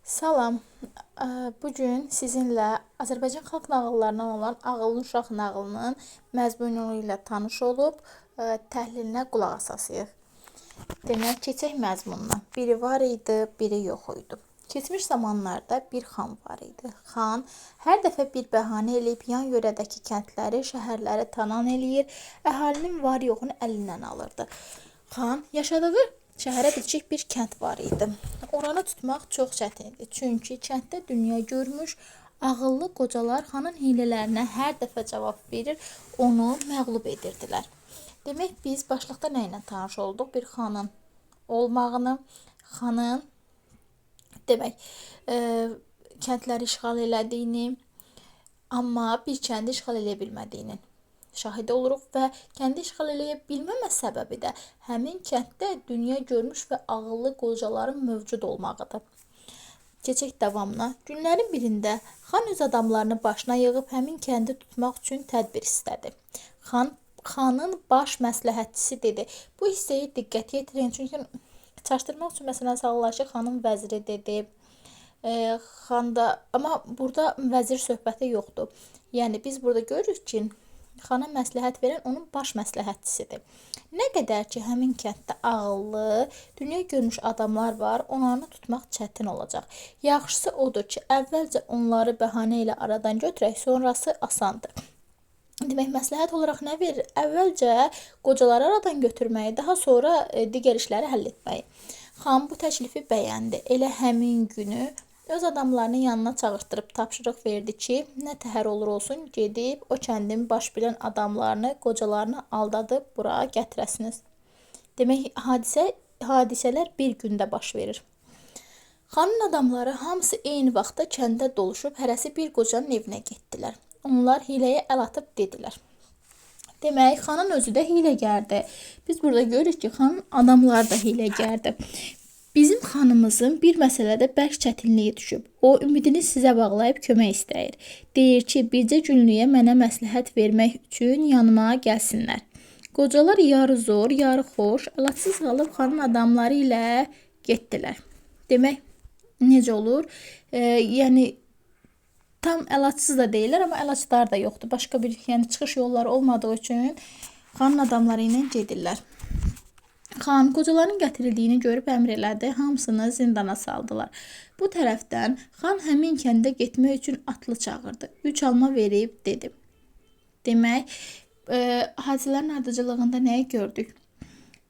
Salam. Bugün sizinlə Azərbaycan xalq nağıllarından olan Ağıllı Uşaq nağılının məzmunu ilə tanış olub təhlilinə qulaq asasıyıq. Demək, keçək məzmununa. Biri var idi, biri yox idi. Keçmiş zamanlarda bir xan var idi. Xan hər dəfə bir bəhanə eləyib yan yörədəki kəndləri, şəhərləri talan eləyir, əhalinin var yoxunu əlindən alırdı. Xan yaşadığı şəhərə bitişik bir kənd var idi. Oranı tutmaq çox çətin idi. Çünki kənddə dünya görmüş ağıllı qocalar xanın hilələrinə hər dəfə cavab verir, onu məğlub edirdilər. Demək, biz başlıqda nə ilə tanış olduq? Bir xanın olmağını, xanın kəndləri işğal elədiyini, amma bir kəndi işğal eləyə bilmədiyinin şahidi oluruq və kəndi işğal eləyə bilməmə səbəbi də həmin kənddə dünya görmüş və ağıllı qocaların mövcud olmağıdır. Keçək davamına. Günlərin birində xan öz adamlarını başına yığıb həmin kəndi tutmaq üçün tədbir istədi. Xanın baş məsləhətçisi dedi. Bu hissəyə diqqət yetirin, çünki çaşdırmaq üçün məsələn sağollaşıq xanın vəziri dedi. Amma burada vəzir söhbəti yoxdur. Yəni biz burada görürük ki, xana məsləhət verən onun baş məsləhətçisidir. Nə qədər ki, həmin kənddə ağıllı, dünya görmüş adamlar var, onları tutmaq çətin olacaq. Yaxşısı odur ki, əvvəlcə onları bəhanə ilə aradan götürək, sonrası asandır. Demək, məsləhət olaraq nə verir? Əvvəlcə qocaları aradan götürməyi, daha sonra digər işləri həll etməyi. Xan bu təklifi bəyəndi. Elə həmin günü öz adamlarını yanına çağırtdırıb tapşırıq verdi ki, nə təhər olur olsun, gedib o kəndin baş bilən adamlarını, qocalarını aldadıb bura gətirəsiniz. Demək, hadisələr bir gündə baş verir. Xanın adamları hamısı eyni vaxtda kəndə doluşub hərəsi bir qocanın evinə getdilər. Onlar hiləyə əl atıb dedilər. Demək, xanın özü də hiləgərdir. Biz burada görürük ki, xanın adamları da hiləgərdir. Bizim xanımızın bir məsələdə bərk çətinliyi düşüb. O, ümidini sizə bağlayıb kömək istəyir. Deyir ki, bircə günlüyə mənə məsləhət vermək üçün yanıma gəlsinlər. Qocalar yarı zor, yarı xoş, əlacsız qalıb xanın adamları ilə getdilər. Demək, necə olur? Yəni, tam əlacsız da deyirlər, amma əlaclar da yoxdur. Başqa bir çıxış yolları olmadığı üçün xanın adamları ilə gedirlər. Xan qocaların gətirildiyini görüb əmr elədi, hamısını zindana saldılar. Bu tərəfdən xan həmin kəndə getmək üçün atlı çağırdı. 3 alma verib dedi. Demək, hadisələrin ardıcıllığında nəyi gördük?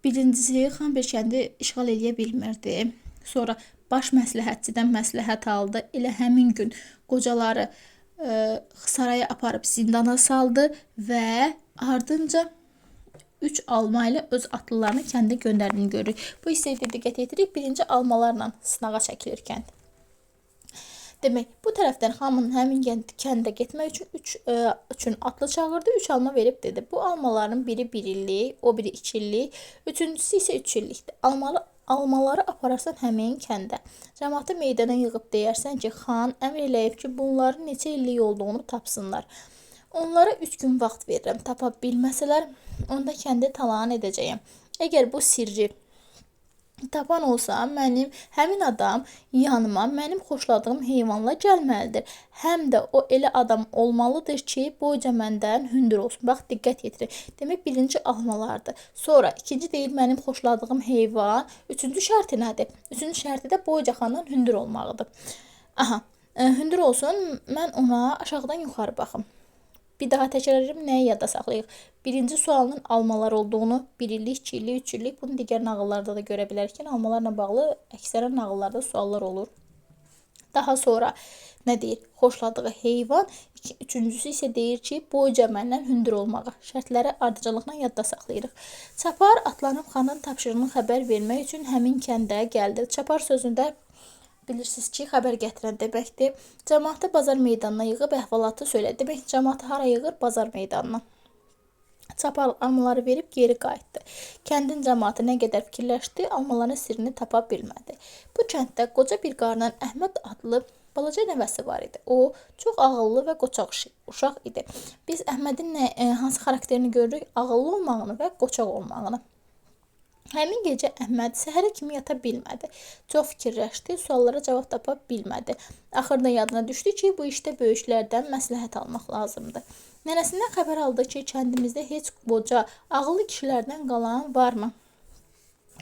Birincisi, xan bir kəndi işğal eləyə bilmirdi. Sonra baş məsləhətçidən məsləhət aldı. Elə həmin gün qocaları saraya aparıb zindana saldı və ardınca 3 alma ilə öz atlılarını kəndə göndərdiyini görürük. Bu hissəyə diqqət yetirik. Birinci almalarla sınağa çəkilir kənd. Demək, bu tərəfdən xanın həmin kəndə getmək üçün atlı çağırdı, 3 alma verib dedi. Bu almaların biri 1 illik, o biri 2 illik, üçüncüsü isə 3 illikdir. Almaları apararsan həmin kəndə. Cəmaatı meydana yığıb deyərsən ki, xan əmr eləyib ki, bunların neçə illik olduğunu tapsınlar. Onlara 3 gün vaxt verirəm. Tapa bilməsələr, onda kəndi talan edəcəyəm. Əgər bu sirri tapan olsa, həmin adam yanıma mənim xoşladığım heyvanla gəlməlidir. Həm də o elə adam olmalıdır ki, boyca məndən hündür olsun. Bax, diqqət yetirin. Demək, birinci almalardır. Sonra ikinci deyil mənim xoşladığım heyvan. Üçüncü şərti nədir? Üçüncü şərti də boyca xandan hündür olmalıdır. Hündür olsun, mən ona aşağıdan yuxarı baxım. Bir daha təkrar edirəm, nəyi yadda saxlayıq? Birinci sualının almalar olduğunu, 1 illik, 2 illik, 3 illik, bunu digər nağıllarda da görə bilərik ki, almalarla bağlı əksərən nağıllarda suallar olur. Daha sonra nə deyir? Xoşladığı heyvan. Üçüncüsü isə deyir ki, boyca məndən hündür olmağı. Şərtləri ardıcıllıqla yadda saxlayırıq. Çapar atlanıb xanın tapşırığını xəbər vermək üçün həmin kəndə gəldi. Çapar sözündə bilirsiniz ki, xəbər gətirən deməkdir. Cəmaatı bazar meydanına yığıb əhvalatı söylədi. Demək, cəmaatı hara yığır? Bazar meydanına. Çapar almaları verib geri qayıtdı. Kəndin cəmaatı nə qədər fikirləşdi, almaların sirrini tapa bilmədi. Bu kənddə qoca bir qarının Əhməd adlı balaca nəvəsi var idi. O, çox ağıllı və qoçaq uşaq idi. Biz Əhmədin hansı xarakterini görürük? Ağıllı olmağını və qoçaq olmağını. Həmin gecə Əhməd səhərə kimi yata bilmədi. Çox fikirləşdi, suallara cavab tapa bilmədi. Axırda yadına düşdü ki, bu işdə böyüklərdən məsləhət almaq lazımdır. Nənəsindən xəbər aldı ki, kəndimizdə heç qoca, ağıllı kişilərdən qalan varmı?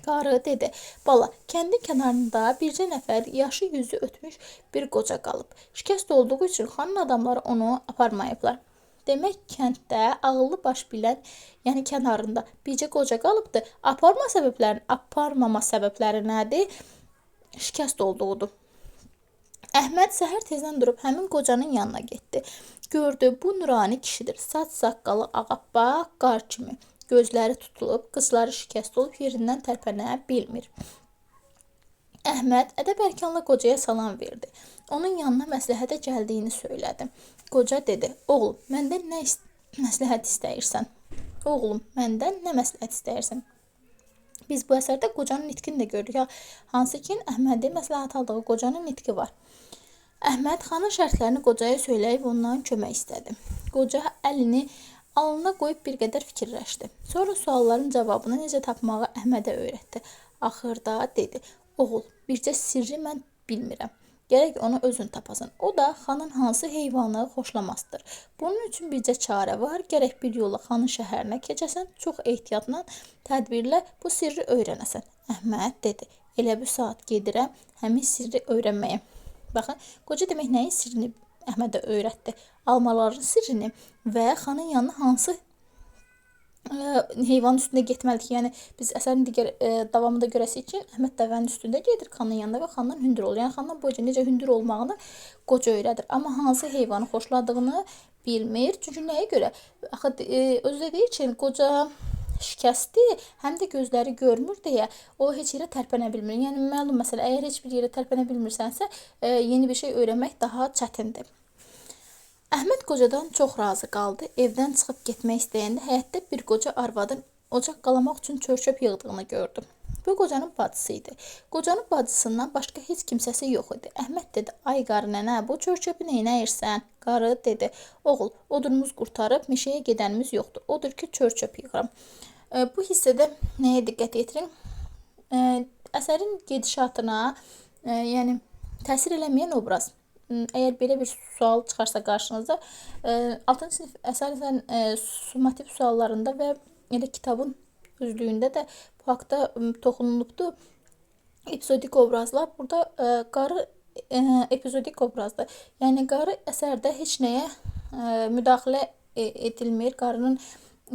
Qarı dedi, bala, kəndin kənarında bircə nəfər yaşı yüzü ötmüş bir qoca qalıb. Şikəst olduğu üçün xanın adamları onu aparmayıblar. Demək kənddə ağıllı baş bilən, yəni kənarında bircə qoca qalıbdı. Aparmama səbəbləri nədir? Şikəst olduğudur. Əhməd səhər tezdən durub həmin qocanın yanına getdi. Gördü, bu nurani kişidir. Saç saqqalı ağappaq, qar kimi. Gözləri tutulub, qıçları şikəst olub, yerindən tərpənə bilmir. Əhməd ədəb-ərkanla qocaya salam verdi. Onun yanına məsləhətə gəldiyini söylədi. Qoca dedi, oğlum, məndən nə məsləhət istəyirsən? Oğlum, məndən nə məsləhət istəyirsən? Biz bu əsərdə qocanın nitqini də görürük. Hansı ki, Əhmədin məsləhət aldığı qocanın nitqi var. Əhməd xanın şərtlərini qocaya söyləyib ondan kömək istədi. Qoca əlini alnına qoyub bir qədər fikirləşdi. Sonra sualların cavabını necə tapmağı Əhmədə öyrətdi. Axırda dedi, oğul, bircə sirri mən bilmirəm. Gərək onu özün tapasan. O da xanın hansı heyvanı xoşlamasıdır. Bunun üçün bircə çarə var. Gərək bir yolla xanın şəhərinə keçəsən, çox ehtiyatla, tədbirlə bu sirri öyrənəsən. Əhməd dedi, elə bu saat gedirəm həmin sirri öyrənməyə. Baxın, qoca demək nəyin sirrini Əhmədə öyrətdi? Almaların sirrini və xanın yanına hansı heyvanın üstündə getməlidir. Yəni biz əsərin digər davamında görəsi üçün Əhməd dəvənin üstündə gedir xanın yanında və xandan hündür olur. Yəni xandan boyunca necə hündür olmağını qoca öyrədir. Amma hansı heyvanı xoşladığını bilmir. Çünki nəyə görə? Axı özü dediyi üçün qoca şikəstdir, həm də gözləri görmür deyə o heç yerə tərpənə bilmir. Yəni məlum məsələ, əgər heç bir yerə tərpənə bilmirsənsə, yeni bir şey öyrənmək daha çətindir. Əhməd qocadan çox razı qaldı. Evdən çıxıb getmək istəyəndə həyətdə bir qoca arvadın ocaq qalamaq üçün çör-çöp yığdığını gördü. Bu qocanın bacısı idi. Qocanın bacısından başqa heç kimsəsi yox idi. Əhməd dedi, ay qarı nənə, bu çör-çöpü neynəyirsən? Qarı dedi, oğul, odunumuz qurtarıb, meşəyə gedənimiz yoxdur. Odur ki, çör-çöp yığıram. Bu hissədə nəyə diqqət yetirin? Əsərin gedişatına, yəni təsir eləməyən obraz. Əgər belə bir sual çıxarsa qarşınıza, 6-cı sinif əsasən summativ suallarında və elə kitabın özlüyündə də bu haqda toxunulubdur. Epizodik obrazlar. Burada qarı epizodik obrazdır. Yəni qarı əsərdə heç nəyə müdaxilə edilmir. Qarının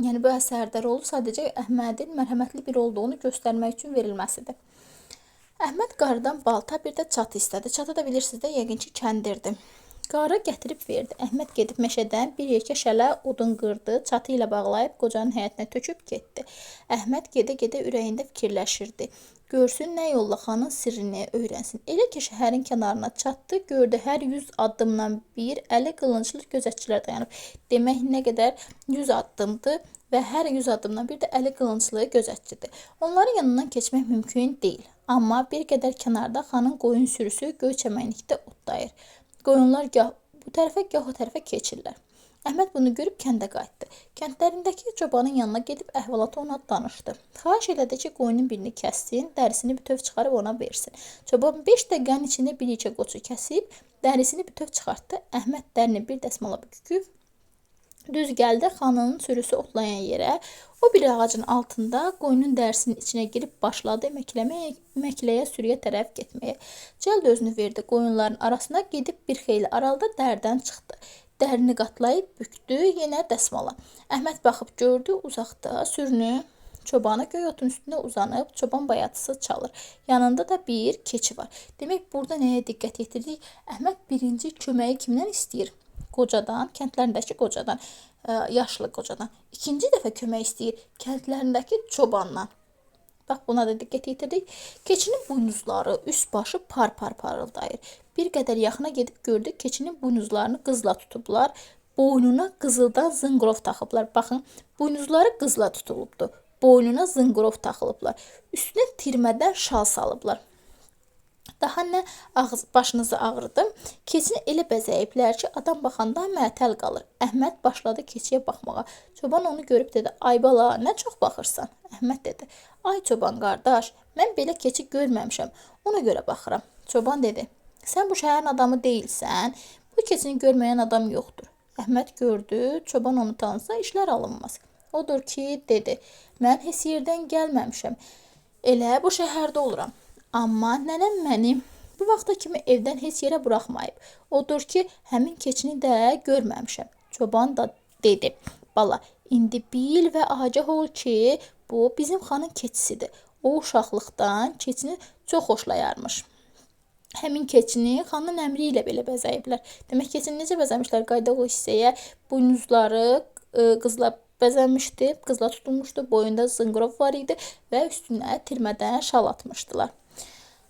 yəni bu əsərdə rolu sadəcə Əhmədin mərhəmətli bir olduğunu göstərmək üçün verilməsidir. Əhməd qarıdan balta, bir də çatı istədi. Çatı da bilirsiniz də, yəqin ki, kəndirdir. Qarı gətirib verdi. Əhməd gedib meşədən bir yekə şələ odun qırdı, çatı ilə bağlayıb qocanın həyətinə töküb getdi. Əhməd gedə-gedə ürəyində fikirləşirdi. Görsün nə yolla xanın sirrini öyrənsin. Elə ki, şəhərin kənarına çatdı, gördü hər 100 addımdan bir əli qılınclı gözətçilər dayanıb. Demək nə qədər 100 addımdır və hər 100 addımdan bir də əli qılınclı gözətçidir. Onların yanından keçmək mümkün deyil. Amma bir qədər kənarda xanın qoyun sürüsü göy çəmənlikdə otlayır. Qoyunlar gah bu tərəfə, gah o tərəfə keçirlər. Əhməd bunu görüb kəndə qayıtdı. Kəndlərindəki çobanın yanına gedib əhvalatı ona danışdı. Xahiş elədi ki, qoyunun birini kəssin, dərisini bütöv çıxarıb ona versin. Çoban 5 dəqiqənin içində bir yekə qoçu kəsib, dərisini bütöv çıxartdı. Əhməd dərini bir dəsmala büküb düz gəldi xanın sürüsü otlayan yerə. O bir ağacın altında qoyunun dərisinin içinə girib başladı məkləyə sürüyə tərəf getməyə. Cəld özünü verdi qoyunların arasına, gedib bir xeyli aralıda dərdən çıxdı. Dərini qatlayıb bükdü, yenə dəsmala. Əhməd baxıb gördü uzaqda sürünü çobanı göy otun üstündə uzanıb, çoban bayatısı çalır. Yanında da bir keçi var. Demək, burada nəyə diqqət yetirdik? Əhməd birinci köməyi kimdən istəyir? Qocadan, kəndlərindəki qocadan, yaşlı qocadan. İkinci dəfə kömək istəyir kəndlərindəki çobandan. Bax, buna da diqqət yetirdik. Keçinin buynuzları, üst başı par-par parıldayır. Bir qədər yaxına gedib gördü, keçinin buynuzlarını qızla tutublar. Boynuna qızıldan zınqrov taxıblar. Baxın, buynuzları qızla tutulubdur. Boynuna zınqrov taxılıblar. Üstünə tirmədən şal salıblar. Daha nə başınızı ağrıdı? Keçini elə bəzəyiblər ki, adam baxanda məətəl qalır. Əhməd başladı keçiyə baxmağa. Çoban onu görüb dedi: "Ay bala, nə çox baxırsan?" Əhməd dedi: "Ay çoban qardaş, mən belə keçi görməmişəm. Ona görə baxıram." Çoban dedi: "Sən bu şəhərin adamı deyilsən. Bu keçini görməyən adam yoxdur." Əhməd gördü, çoban onu tanısa işlər alınmaz. Odur ki, dedi: "Mən heç yerdən gəlməmişəm. Elə bu şəhərdə oluram. Amma nənəm məni bu vaxta kimi evdən heç yerə buraxmayıb. Odur ki, həmin keçini də görməmişəm." Çoban da dedi: "Bala, indi bil və agah ol ki, bu bizim xanın keçisidir. O uşaqlıqdan keçini çox xoşlayarmış. Həmin keçini xanın əmri ilə belə bəzəyiblər." Demək, keçini necə bəzəmişlər? Qayda o hissəyə buynuzları qızla bəzənmişdi, qızla tutulmuşdu, boyunda zınqrov var idi və üstünə tirmədən şal atmışdılar.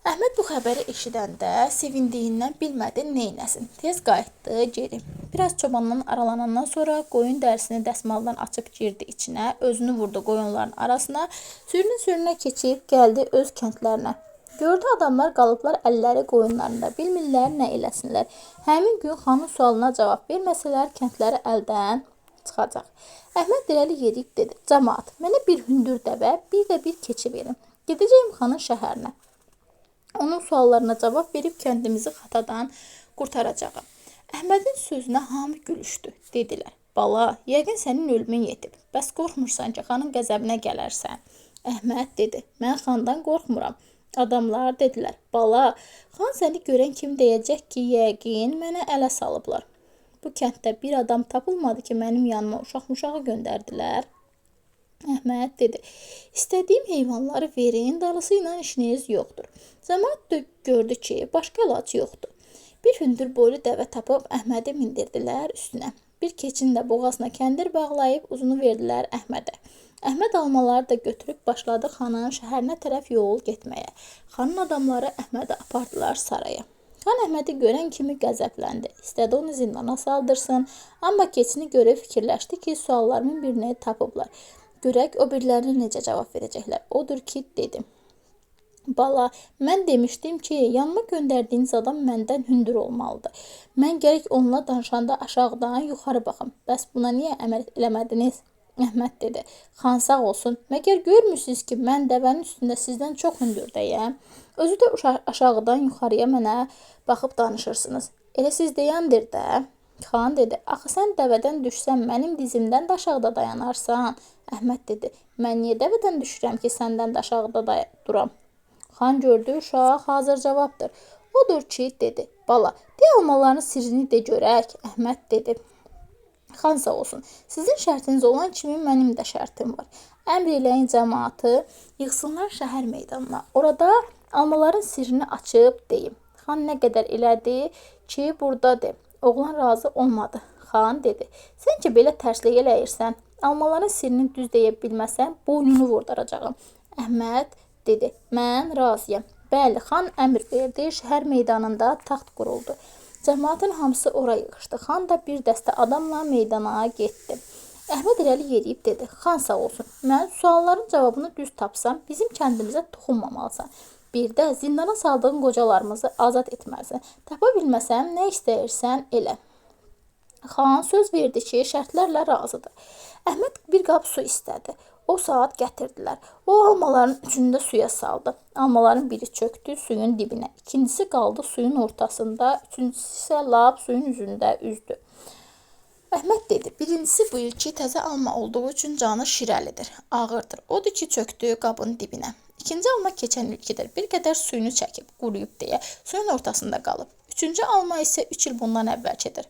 Əhməd bu xəbəri eşidəndə sevindiyindən bilmədi neynəsin. Tez qayıtdı geri. Biraz çobandan aralanandan sonra qoyun dərisini dəsmaldan açıb girdi içinə, özünü vurdu qoyunların arasına, sürünə-sürünə keçib gəldi öz kəndlərinə. Gördü adamlar qalıblar əlləri qoyunlarında, bilmirlər nə eləsinlər. Həmin gün xanın sualına cavab verməsələr kəndləri əldən çıxacaq. Əhməd irəli yeriyib dedi: "Camaat, mənə bir hündür dəvə, bir də bir keçi verin. Gedəcəyim xanın şəhərinə. Onun suallarına cavab verib kəndimizi xatadan qurtaracağam." Əhmədin sözünə hamı gülüşdü. Dedilər: "Bala, yəqin sənin ölümün yetib. Bəs qorxmursan ki, xanın qəzəbinə gələrsən?" Əhməd dedi: "Mən xandan qorxmuram." Adamlar dedilər: "Bala, xan səni görən kim deyəcək ki, yəqin mənə ələ salıblar. Bu kənddə bir adam tapılmadı ki, mənim yanıma uşaq-muşağı göndərdilər." Əhməd dedi: "İstədiyim heyvanları verin, darısı ilə işiniz yoxdur." Cəmaət gördü ki, başqa əlac yoxdur. Bir hündür boylu dəvə tapıb Əhmədi mindirdilər üstünə. Bir keçin də boğazına kəndir bağlayıb uzunu verdilər Əhmədə. Əhməd almaları da götürüb başladı xanın şəhərinə tərəf yol getməyə. Xanın adamları Əhmədi apardılar saraya. Xan Əhmədi görən kimi qəzəbləndi. İstədi onu zindana saldırsın, amma keçini görüb fikirləşdi ki, suallarımın birini tapıblar. Görək o birilərinə necə cavab verəcəklər. Odur ki, dedi: "Bala, mən demişdim ki, yanıma göndərdiyiniz adam məndən hündür olmalıdır. Mən gərək onunla danışanda aşağıdan yuxarı baxım. Bəs buna niyə əməl eləmədiniz?" Əhməd dedi: "Xan sağ olsun, məgər görmürsünüz ki, mən dəvənin üstündə sizdən çox hündürdəyəm? Özü də aşağıdan yuxarıya mənə baxıb danışırsınız. Elə siz deyəndir də." Xan dedi: "Axı sən dəvədən düşsən mənim dizimdən də aşağıda dayanarsan." Əhməd dedi: "Mən niyə dəvədən düşürəm ki, səndən də aşağıda duram?" Xan gördü, uşaq hazır cavabdır. Odur ki, dedi: "Bala, de almaların sirrini de görək." Əhməd dedi: "Xan sağ olsun, sizin şərtiniz olan kimi mənim də şərtim var. Əmr eləyin cəmaatı yığsınlar şəhər meydanına. Orada almaların sirrini açıb deyim." Xan nə qədər elədi ki, buradadır. Oğlan razı olmadı. Xan dedi: "Sən ki belə tərslik eləyirsən, almaların sirrini düz deyə bilməsən, boynunu vurduracağam." Əhməd dedi: "Mən razıyam." Bəli, xan əmr verdi, şəhər meydanında taxt quruldu. Cəmaatın hamısı ora yığışdı. Xan da bir dəstə adamla meydana getdi. Əhməd irəli yeriyib dedi: "Xan sağ olsun, mən sualların cavabını düz tapsam, bizim kəndimizə toxunmamalısan. Bir də zindana saldığın qocalarımızı azad etməlisən. Tapa bilməsəm, nə istəyirsən elə." Xan söz verdi ki, şərtlərlə razıdır. Əhməd bir qab su istədi. O saat gətirdilər. O almaların üçünü də suya saldı. Almaların biri çöktü suyun dibinə. İkincisi qaldı suyun ortasında. Üçüncüsü isə lap suyun üzündə üzdü. Əhməd dedi: "Birincisi bu ilki təzə alma olduğu üçün canı şirəlidir, ağırdır. Odur ki, çöktü qabın dibinə. İkinci alma keçən ilkidir. Bir qədər suyunu çəkib, quruyub deyə suyun ortasında qalıb. Üçüncü alma isə 3 il bundan əvvəlkidir.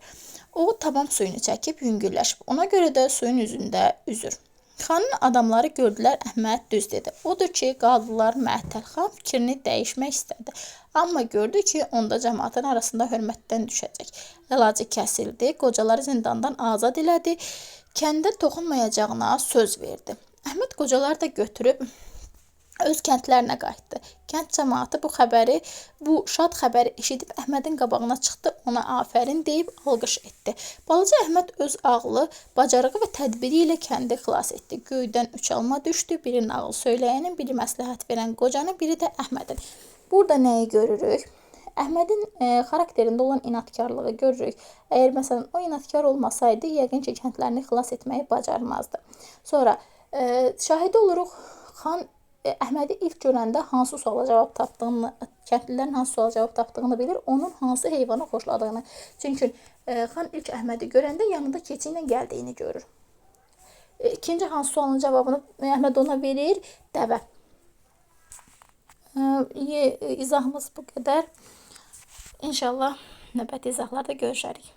O tamam suyunu çəkib, yüngülləşib. Ona görə də suyun üzündə üzür." Xanın adamları gördülər Əhməd düz dedi. Odur ki, qaldılar məəttəl. Xan fikrini dəyişmək istədi. Amma gördü ki, onda cəmaatın arasında hörmətdən düşəcək. Əlacı kəsildi, qocaları zindandan azad elədi, kəndə toxunmayacağına söz verdi. Əhməd qocaları da götürüb öz kəndlərinə qayıtdı. Kənd cəmaatı bu şad xəbəri eşidib Əhmədin qabağına çıxdı, ona afərin deyib alqış etdi. Balaca Əhməd öz ağlı, bacarığı və tədbiri ilə kəndi xilas etdi. Göydən 3 alma düşdü, biri nağıl söyləyənin, biri məsləhət verən qocanın, biri də Əhmədin. Burada nəyi görürük? Əhmədin xarakterində olan inadkarlığı görürük. Əgər məsələn o inadkar olmasaydı, yəqin ki, kəndlərini xilas etməyi bacarmazdı. Sonra şahidi oluruq, xan Əhmədi ilk görəndə hansı suala cavab tapdığını, kəndlilərin hansı suala cavab tapdığını bilir, onun hansı heyvanı xoşladığını. Çünki xan ilk Əhmədi görəndə yanında keçi ilə gəldiyini görür. İkinci hansı sualın cavabını Əhməd ona verir, dəvə. İzahımız bu qədər. İnşallah növbəti izahlarda görüşərik.